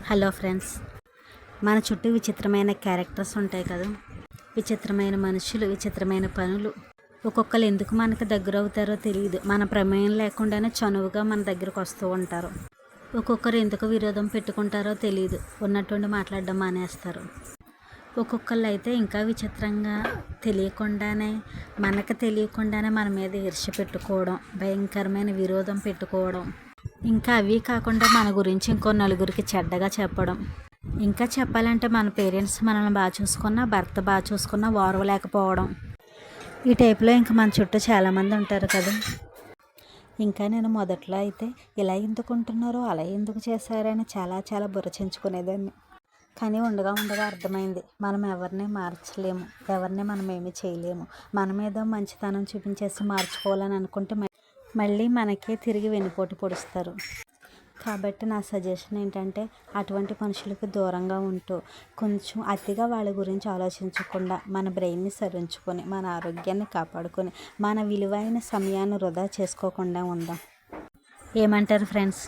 Hello friends, మన చుట్టూ విచిత్రమైన క్యారెక్టర్స్ ఉంటాయి కదా. విచిత్రమైన మనుషులు, విచిత్రమైన పనులు. ఒక్కొక్కరు ఎందుకు మనకు దగ్గర అవుతారో తెలియదు. మన ప్రమేయం లేకుండానే చనువుగా మన దగ్గరకు వస్తూ ఉంటారు. ఒక్కొక్కరు ఎందుకు విరోధం పెట్టుకుంటారో తెలియదు, ఉన్నట్టుండి మాట్లాడడం మానేస్తారు. ఒక్కొక్కళ్ళు అయితే ఇంకా విచిత్రంగా మనకు తెలియకుండానే మన మీద ఈర్ష్య పెట్టుకోవడం, భయంకరమైన విరోధం పెట్టుకోవడం, ఇంకా అవి కాకుండా మన గురించి ఇంకో నలుగురికి చెడ్డగా చెప్పడం. ఇంకా చెప్పాలంటే మన పేరెంట్స్ మనల్ని బాగా చూసుకున్నా, భర్త బాగా చూసుకున్నా ఓర్వలేకపోవడం. ఈ టైప్లో ఇంకా మన చుట్టూ చాలామంది ఉంటారు కదా. ఇంకా నేను మొదట్లో అయితే ఇలా ఎందుకు ఉంటున్నారో, అలా ఎందుకు చేశారని చాలా బుర్రచించుకునేదాన్ని. కానీ ఉండగా అర్థమైంది, మనం ఎవరిని మార్చలేము, ఎవరిని మనం ఏమీ చేయలేము. మన మీద మంచితనం చూపించేసి మార్చుకోవాలని అనుకుంటే మళ్ళీ మనకే తిరిగి వెన్నుపోటు పొడుస్తారు. కాబట్టి నా సజెషన్ ఏంటంటే, అటువంటి మనుషులకు దూరంగా ఉంటూ కొంచెం అతిగా వాళ్ళ గురించి ఆలోచించకుండా మన బ్రెయిన్ని సరించుకొని, మన ఆరోగ్యాన్ని కాపాడుకొని, మన విలువైన సమయాన్ని వృధా చేసుకోకుండా ఉందాం. ఏమంటారు ఫ్రెండ్స్?